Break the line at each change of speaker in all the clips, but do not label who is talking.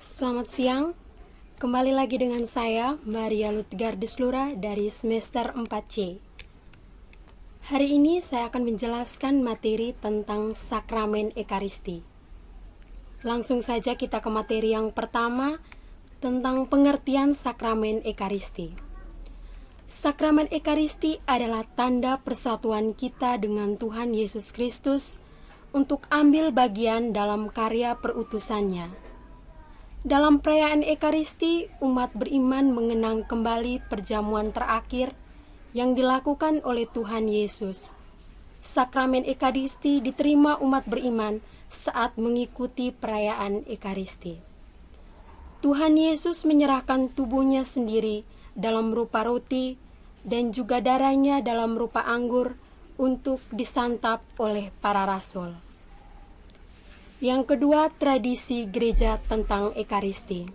Selamat siang, kembali lagi dengan saya Maria Lutgar Deslura dari semester 4C. Hari ini saya akan menjelaskan materi tentang sakramen Ekaristi. Langsung saja kita ke materi yang pertama tentang pengertian sakramen Ekaristi. Sakramen Ekaristi adalah tanda persatuan kita dengan Tuhan Yesus Kristus untuk ambil bagian dalam karya perutusannya. Dalam perayaan Ekaristi, umat beriman mengenang kembali perjamuan terakhir yang dilakukan oleh Tuhan Yesus. Sakramen Ekaristi diterima umat beriman saat mengikuti perayaan Ekaristi. Tuhan Yesus menyerahkan tubuhnya sendiri dalam rupa roti dan juga darahnya dalam rupa anggur untuk disantap oleh para rasul. Yang kedua, tradisi gereja tentang Ekaristi.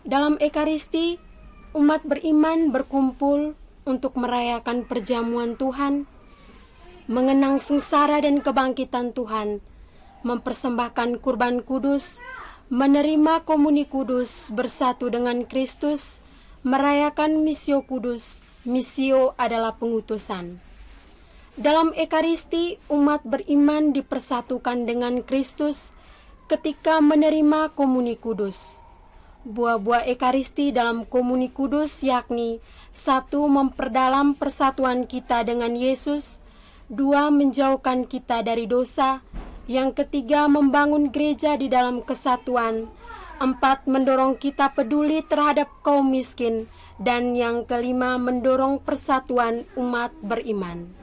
Dalam Ekaristi, umat beriman berkumpul untuk merayakan perjamuan Tuhan, mengenang sengsara dan kebangkitan Tuhan, mempersembahkan kurban kudus, menerima komuni kudus bersatu dengan Kristus, merayakan misio kudus. Misio adalah pengutusan. Dalam Ekaristi, umat beriman dipersatukan dengan Kristus ketika menerima komuni kudus. Buah-buah Ekaristi dalam komuni kudus yakni: 1. Memperdalam persatuan kita dengan Yesus. 2. Menjauhkan kita dari dosa. Yang ketiga, membangun gereja di dalam kesatuan. 4. Mendorong kita peduli terhadap kaum miskin. Dan yang kelima, mendorong persatuan umat beriman.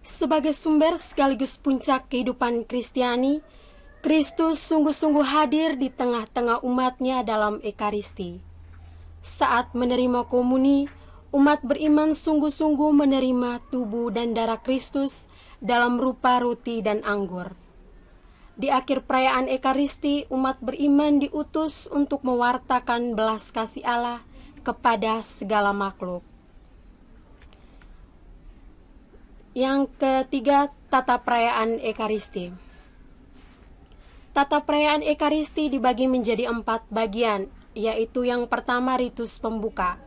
Sebagai sumber sekaligus puncak kehidupan Kristiani, Kristus sungguh-sungguh hadir di tengah-tengah umatnya dalam Ekaristi. Saat menerima komuni, umat beriman sungguh-sungguh menerima tubuh dan darah Kristus dalam rupa roti dan anggur. Di akhir perayaan Ekaristi, umat beriman diutus untuk mewartakan belas kasih Allah kepada segala makhluk. Yang ketiga, tata perayaan Ekaristi. Tata perayaan Ekaristi dibagi menjadi 4 bagian, yaitu yang pertama, ritus pembuka.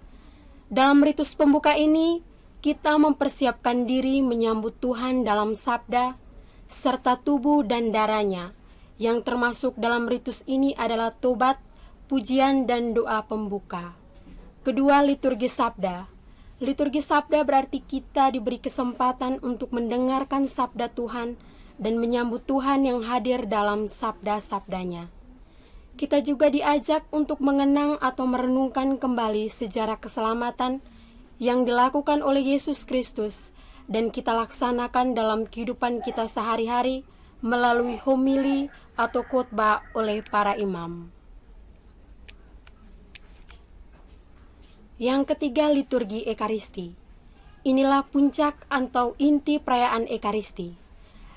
Dalam ritus pembuka ini, kita mempersiapkan diri menyambut Tuhan dalam sabda, serta tubuh dan darahnya. Yang termasuk dalam ritus ini adalah tobat, pujian, dan doa pembuka. Kedua, liturgi sabda. Liturgi sabda berarti kita diberi kesempatan untuk mendengarkan sabda Tuhan dan menyambut Tuhan yang hadir dalam sabda-sabdanya. Kita juga diajak untuk mengenang atau merenungkan kembali sejarah keselamatan yang dilakukan oleh Yesus Kristus dan kita laksanakan dalam kehidupan kita sehari-hari melalui homili atau khotbah oleh para imam. Yang ketiga, liturgi Ekaristi. Inilah puncak atau inti perayaan Ekaristi.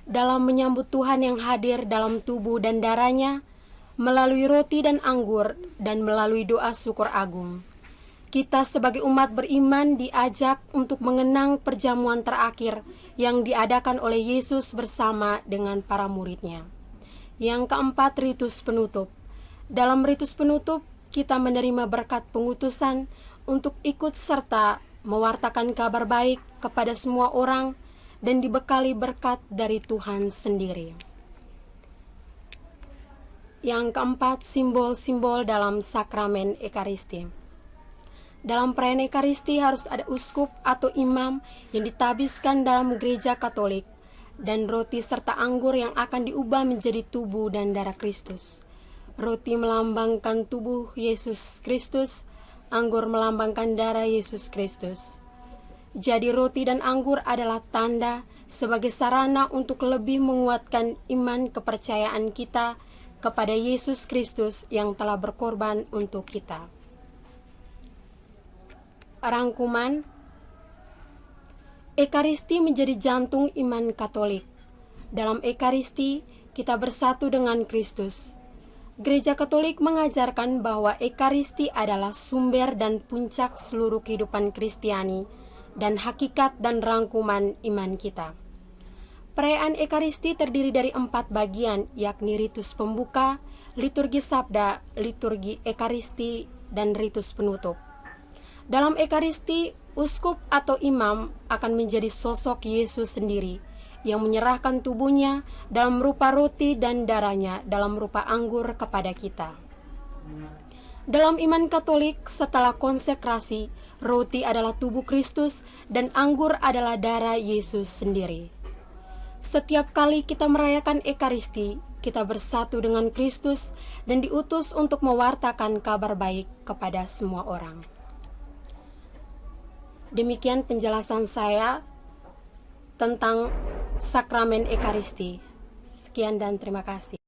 Dalam menyambut Tuhan yang hadir dalam tubuh dan darahnya, melalui roti dan anggur, dan melalui doa syukur agung. Kita sebagai umat beriman diajak untuk mengenang perjamuan terakhir yang diadakan oleh Yesus bersama dengan para muridnya. Yang keempat, ritus penutup. Dalam ritus penutup, kita menerima berkat pengutusan untuk ikut serta mewartakan kabar baik kepada semua orang dan dibekali berkat dari Tuhan sendiri. Yang keempat, simbol-simbol dalam sakramen Ekaristi. Dalam perayaan Ekaristi harus ada uskup atau imam yang ditabiskan dalam gereja Katolik dan roti serta anggur yang akan diubah menjadi tubuh dan darah Kristus. Roti melambangkan tubuh Yesus Kristus, anggur melambangkan darah Yesus Kristus. Jadi roti dan anggur adalah tanda sebagai sarana untuk lebih menguatkan iman kepercayaan kita kepada Yesus Kristus yang telah berkorban untuk kita. Rangkuman, Ekaristi menjadi jantung iman Katolik. Dalam Ekaristi, kita bersatu dengan Kristus. Gereja Katolik mengajarkan bahwa Ekaristi adalah sumber dan puncak seluruh kehidupan Kristiani dan hakikat dan rangkuman iman kita. Perayaan Ekaristi terdiri dari 4 bagian, yakni ritus pembuka, liturgi sabda, liturgi Ekaristi, dan ritus penutup. Dalam Ekaristi, uskup atau imam akan menjadi sosok Yesus sendiri, yang menyerahkan tubuhnya dalam rupa roti dan darahnya dalam rupa anggur kepada kita. Dalam iman Katolik, setelah konsekrasi, roti adalah tubuh Kristus dan anggur adalah darah Yesus sendiri. Setiap kali kita merayakan Ekaristi, kita bersatu dengan Kristus dan diutus untuk mewartakan kabar baik kepada semua orang. Demikian penjelasan saya tentang sakramen Ekaristi. Sekian dan terima kasih.